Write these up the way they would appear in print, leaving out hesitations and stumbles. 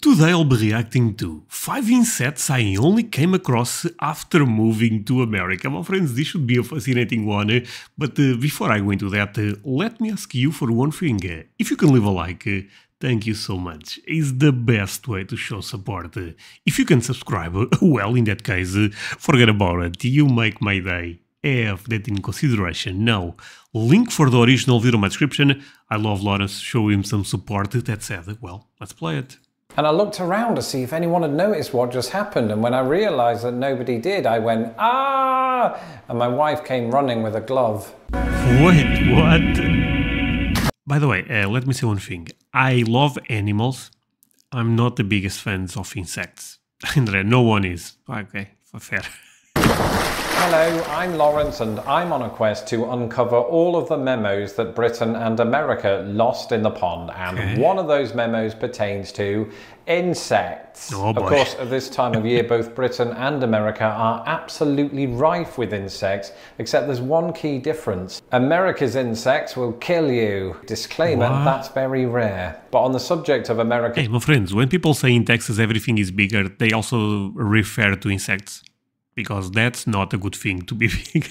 Today I'll be reacting to 5 insects I only came across after moving to America. My friends, this should be a fascinating one, but before I go into that, let me ask you for one thing. If you can leave a like, thank you so much. It's the best way to show support. If you can subscribe, well, in that case, forget about it. You make my day. Have that in consideration. Now, link for the original video in my description. I love Lawrence, show him some support. That said, well, let's play it. And I looked around to see if anyone had noticed what just happened, and when I realised that nobody did, I went, "Ah!" And my wife came running with a glove. Wait, what? By the way, let me say one thing. I love animals. I'm not the biggest fan of insects. André, no one is. Okay, fair. Hello, I'm Lawrence and I'm on a quest to uncover all of the memos that Britain and America lost in the pond, and one of those memos pertains to insects. Oh boy. Of course, at this time of year, both Britain and America are absolutely rife with insects, except there's one key difference. America's insects will kill you. Disclaimer, that's very rare. But on the subject of America... Hey, my friends, when people say in Texas everything is bigger, they also refer to insects. Because that's not a good thing to be big.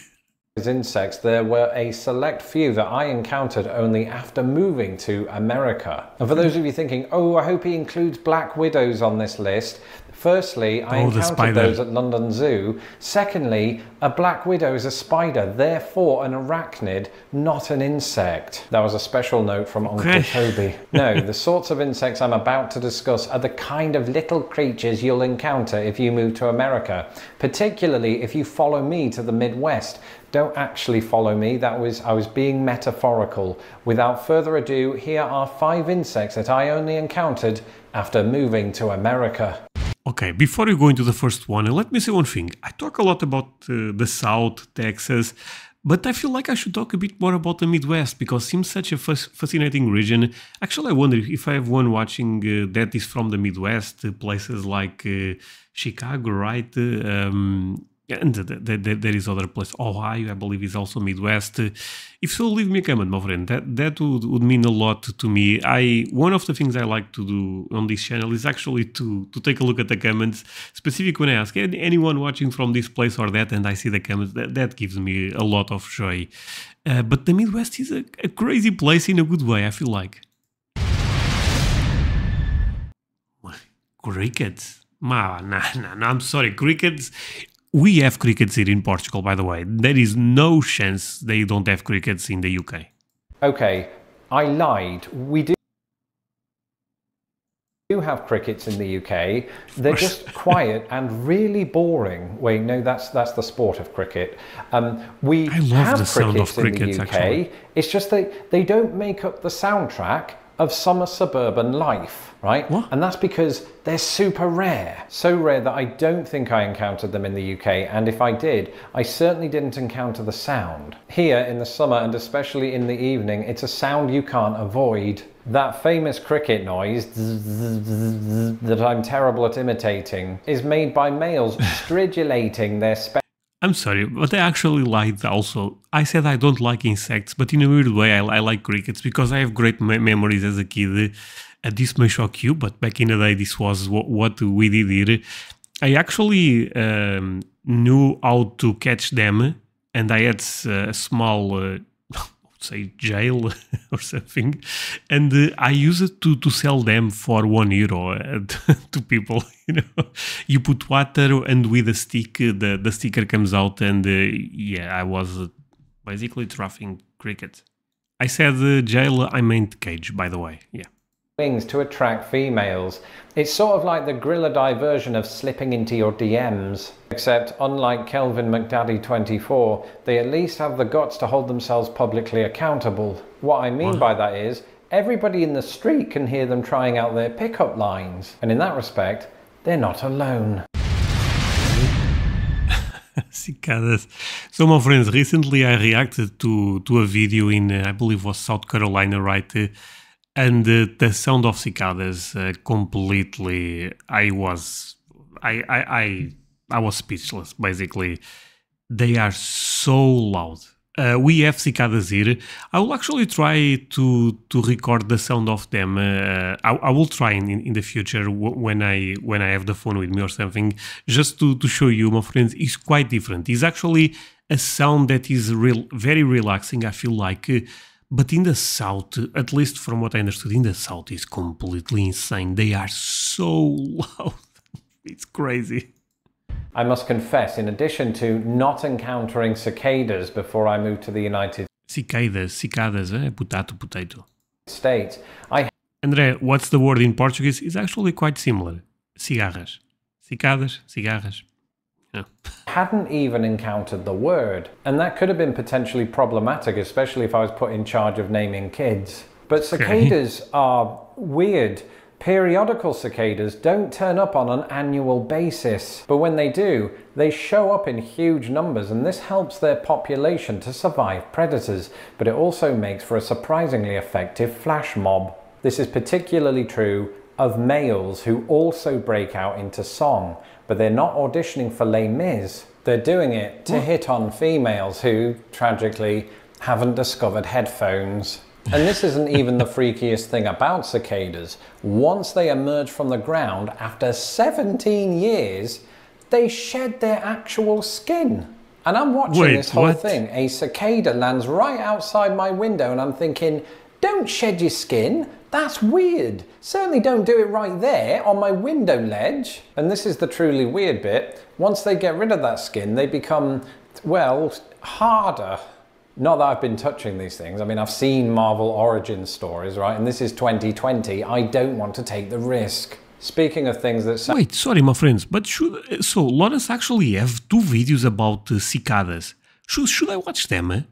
As insects, there were a select few that I encountered only after moving to America. And for those of you thinking, oh, I hope he includes black widows on this list. Firstly, I encountered those at London Zoo. Secondly, a black widow is a spider, therefore an arachnid, not an insect. That was a special note from Uncle Toby. No, the sorts of insects I'm about to discuss are the kind of little creatures you'll encounter if you move to America, particularly if you follow me to the Midwest. Don't actually follow me, I was being metaphorical. Without further ado, here are 5 insects that I only encountered after moving to America. Okay, before you go into the first one, let me say one thing. I talk a lot about the South, Texas, but I feel like I should talk a bit more about the Midwest because it seems such a fascinating region. Actually, I wonder if I have one watching that is from the Midwest, places like Chicago, right? And there is other place, Ohio, I believe, is also Midwest. If so, leave me a comment, my friend. That would mean a lot to me. One of the things I like to do on this channel is actually to take a look at the comments, specifically when I ask anyone watching from this place or that, and I see the comments. That gives me a lot of joy. But the Midwest is a crazy place in a good way, I feel like. Crickets? No, I'm sorry, crickets. We have crickets here in Portugal, by the way. There is no chance they don't have crickets in the UK. Okay, I lied. We do have crickets in the UK. They're just quiet and really boring. Wait, no, that's the sport of cricket. We have the sound of crickets in the UK. Actually. It's just they don't make up the soundtrack of summer suburban life, right? What? And that's because they're super rare. So rare that I don't think I encountered them in the UK, and if I did, I certainly didn't encounter the sound. Here in the summer, and especially in the evening, it's a sound you can't avoid. That famous cricket noise that I'm terrible at imitating is made by males stridulating their I'm sorry, but I actually lied also. I said I don't like insects, but in a weird way I like crickets because I have great memories as a kid. This may shock you, but back in the day this was what we did here. I actually knew how to catch them, and I had a small, say, jail or something, and I used it to sell them for €1 to people. You know, you put water and with a stick, the sticker comes out, and yeah, I was basically trafficking crickets. I said jail, I meant cage, by the way. Yeah. Wings to attract females. It's sort of like the Grilladi version of slipping into your DMs. Except, unlike Kelvin McDaddy 24, they at least have the guts to hold themselves publicly accountable. What I mean by that is, everybody in the street can hear them trying out their pickup lines. And in that respect, they're not alone. Cicadas. So, my friends, recently I reacted to a video in, I believe it was South Carolina, right? And the sound of cicadas completely, I was speechless, basically. They are so loud. We have cicadas here. I will actually try to record the sound of them. I will try in the future when I have the phone with me or something, just to show you, my friends. It's quite different. It's actually a sound that is very relaxing, I feel like. But in the south, at least from what I understood, in the south is completely insane. They are so loud. It's crazy. I must confess, in addition to not encountering cicadas before I moved to the United Cicadas, potato. States, André, what's the word in Portuguese? It's actually quite similar. Cigarras. Cicadas, cigarras. Yeah. hadn't even encountered the word. And that could have been potentially problematic, especially if I was put in charge of naming kids. But cicadas are weird. Periodical cicadas don't turn up on an annual basis, but when they do, they show up in huge numbers, and this helps their population to survive predators, but it also makes for a surprisingly effective flash mob. This is particularly true of males who also break out into song, but they're not auditioning for Les Mis. They're doing it to hit on females who, tragically, haven't discovered headphones. And this isn't even the freakiest thing about cicadas. Once they emerge from the ground, after 17 years, they shed their actual skin. And I'm watching this whole thing. A cicada lands right outside my window and I'm thinking, don't shed your skin. That's weird. Certainly don't do it right there on my window ledge. And this is the truly weird bit. Once they get rid of that skin, they become, well, harder. Not that I've been touching these things. I mean, I've seen Marvel origin stories, right? And this is 2020. I don't want to take the risk. Speaking of things that... Wait, sorry, my friends, but so Lawrence actually have 2 videos about cicadas. Should I watch them?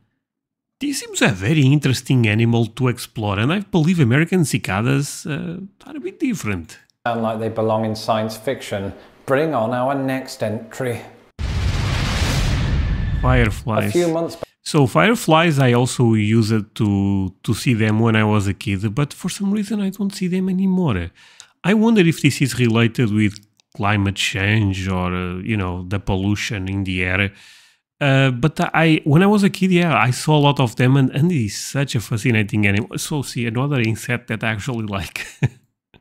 This seems a very interesting animal to explore, and I believe American cicadas are a bit different. Sound like they belong in science fiction. Bring on our next entry. Fireflies. A few months back. So fireflies, I also used it to see them when I was a kid, but for some reason I don't see them anymore. I wonder if this is related with climate change or, you know, the pollution in the air. But when I was a kid, yeah, I saw a lot of them, and it is such a fascinating animal. So see, another insect that I actually like.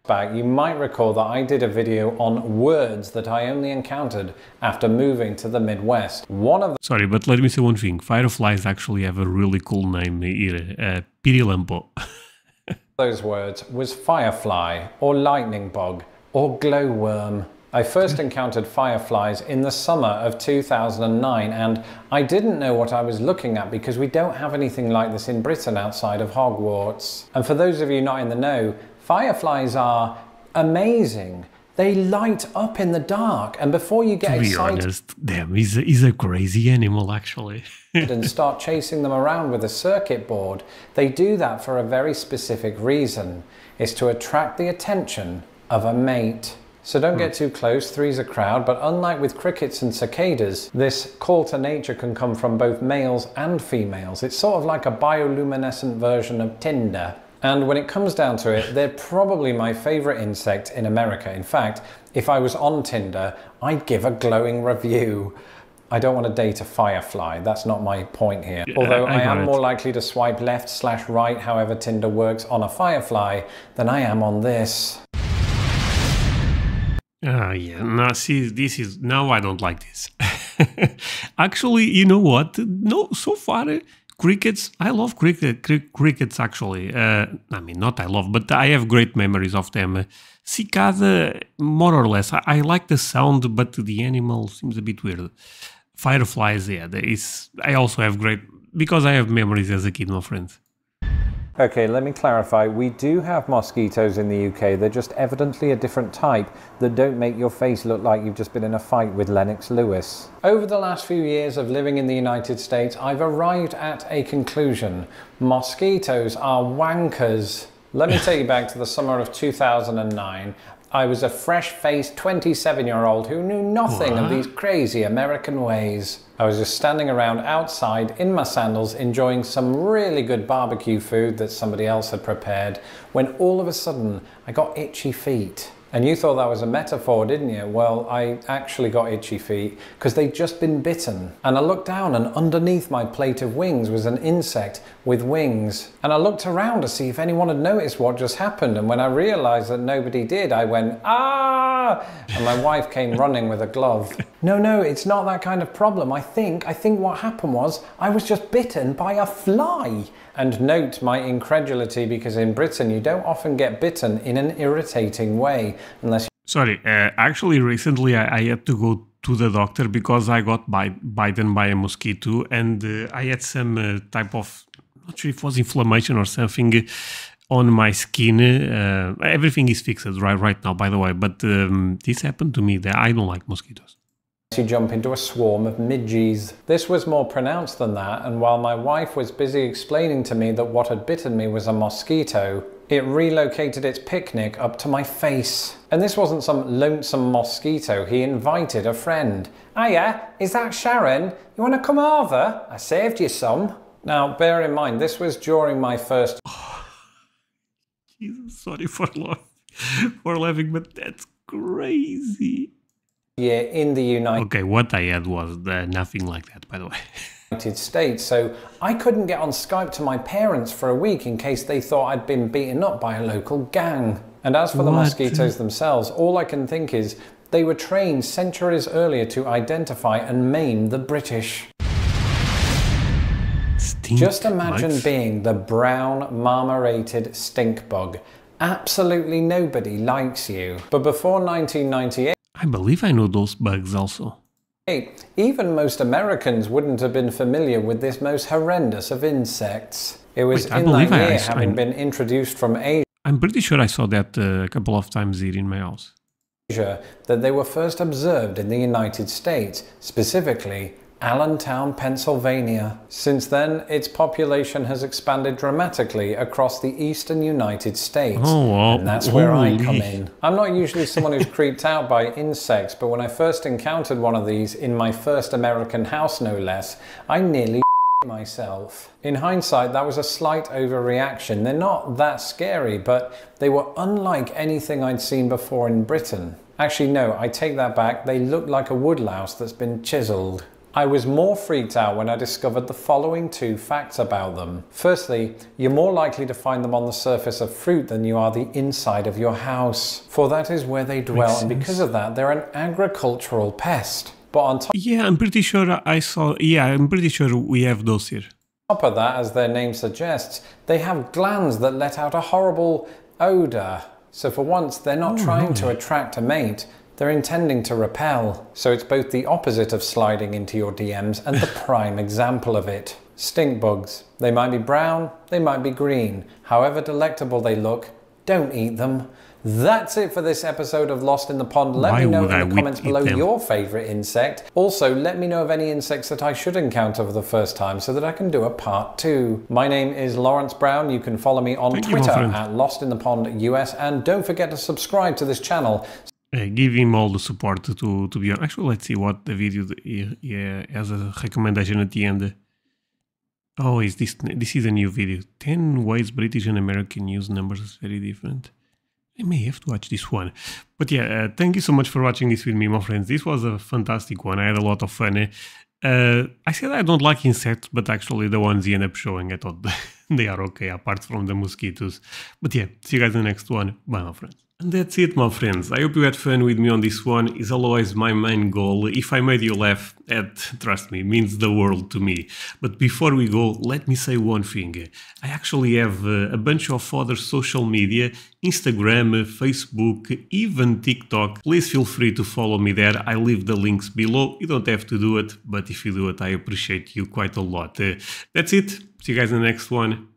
Back, you might recall that I did a video on words that I only encountered after moving to the Midwest. Sorry, but let me say one thing. Fireflies actually have a really cool name here. Pirilampo. Those words was firefly, or lightning bug, or glowworm. I first encountered fireflies in the summer of 2009, and I didn't know what I was looking at because we don't have anything like this in Britain outside of Hogwarts. And for those of you not in the know, fireflies are amazing. They light up in the dark, and before you get excited... To be honest, damn, he's a crazy animal, actually. and start chasing them around with a circuit board, they do that for a very specific reason. It's to attract the attention of a mate. So don't get too close, three's a crowd, but unlike with crickets and cicadas, this call to nature can come from both males and females. It's sort of like a bioluminescent version of Tinder. And when it comes down to it, they're probably my favorite insect in America. In fact, if I was on Tinder, I'd give a glowing review. I don't want to date a firefly, that's not my point here. Although I am more likely to swipe left/right, however Tinder works, on a firefly than I am on this. Yeah, now see, now I don't like this. Actually, you know what? No, so far, crickets, I love crickets actually. I mean, not I love, but I have great memories of them. Cicada, more or less. I like the sound, but the animal seems a bit weird. Fireflies, yeah, I also have because I have memories as a kid, my friends. Okay, let me clarify. We do have mosquitoes in the UK. They're just evidently a different type that don't make your face look like you've just been in a fight with Lennox Lewis. Over the last few years of living in the United States, I've arrived at a conclusion. Mosquitoes are wankers. Let me take you back to the summer of 2009. I was a fresh-faced 27-year-old who knew nothing of these crazy American ways. I was just standing around outside in my sandals enjoying some really good barbecue food that somebody else had prepared when all of a sudden I got itchy feet. And you thought that was a metaphor, didn't you? Well, I actually got itchy feet because they'd just been bitten. And I looked down and underneath my plate of wings was an insect with wings. And I looked around to see if anyone had noticed what just happened. And when I realized that nobody did, I went, ah! And my wife came running with a glove. No, it's not that kind of problem. I think what happened was I was just bitten by a fly. And note my incredulity, because in Britain you don't often get bitten in an irritating way unless... Sorry, actually recently I had to go to the doctor because I got bitten by a mosquito, and I had some type of, not sure if it was inflammation or something on my skin. Everything is fixed right now, by the way, but this happened to me. I don't like mosquitoes. You jump into a swarm of midges. This was more pronounced than that, and while my wife was busy explaining to me that what had bitten me was a mosquito, it relocated its picnic up to my face. And this wasn't some lonesome mosquito, he invited a friend. Hiya, is that Sharon? You want to come over? I saved you some. Now, bear in mind, this was during my first... Oh, Jesus, sorry for laughing, but that's crazy. Year in the Okay, what I had was nothing like that, by the way. United States, so I couldn't get on Skype to my parents for a week in case they thought I'd been beaten up by a local gang. And as for the mosquitoes themselves, all I can think is they were trained centuries earlier to identify and maim the British. Just imagine being the brown marmorated stink bug. Absolutely nobody likes you. But before 1998, I believe I know those bugs also. Even most Americans wouldn't have been familiar with this most horrendous of insects. It was in that year, having been introduced from Asia. I'm pretty sure I saw that a couple of times here in my house. That they were first observed in the United States, specifically Allentown, Pennsylvania. Since then, its population has expanded dramatically across the eastern United States. And that's where I come in. I'm not usually someone who's creeped out by insects, but when I first encountered one of these in my first American house, no less, I nearly myself. In hindsight, that was a slight overreaction. They're not that scary, but they were unlike anything I'd seen before in Britain. Actually, no, I take that back. They look like a woodlouse that's been chiseled. I was more freaked out when I discovered the following two facts about them. Firstly, you're more likely to find them on the surface of fruit than you are the inside of your house, for that is where they dwell, and because of that, they're an agricultural pest. But on top... Yeah, I'm pretty sure I saw... Yeah, I'm pretty sure we have those here. On top of that, as their name suggests, they have glands that let out a horrible odour. So for once, they're not trying to attract a mate. They're intending to repel. So it's both the opposite of sliding into your DMs and the prime example of it. Stink bugs. They might be brown, they might be green. However delectable they look, don't eat them. That's it for this episode of Lost in the Pond. Let me know in the comments below your favourite insect. Also, let me know of any insects that I should encounter for the first time so that I can do a part 2. My name is Lawrence Brown. You can follow me on Twitter at Lost in the Pond US, and don't forget to subscribe to this channel. Give him all the support to be on. Actually, let's see what the video has a recommendation at the end. Oh, is this is a new video. 10 ways British and American use numbers is very different. I may have to watch this one. But yeah, thank you so much for watching this with me, my friends. This was a fantastic one. I had a lot of fun. I said I don't like insects, but actually the ones you end up showing, I thought they are okay, apart from the mosquitoes. But yeah, see you guys in the next one. Bye, my friends. And that's it, my friends. I hope you had fun with me on this one. It's always my main goal. If I made you laugh, trust me, means the world to me. But before we go, let me say one thing. I actually have a bunch of other social media, Instagram, Facebook, even TikTok. Please feel free to follow me there. I leave the links below. You don't have to do it, but if you do it, I appreciate you quite a lot. That's it. See you guys in the next one.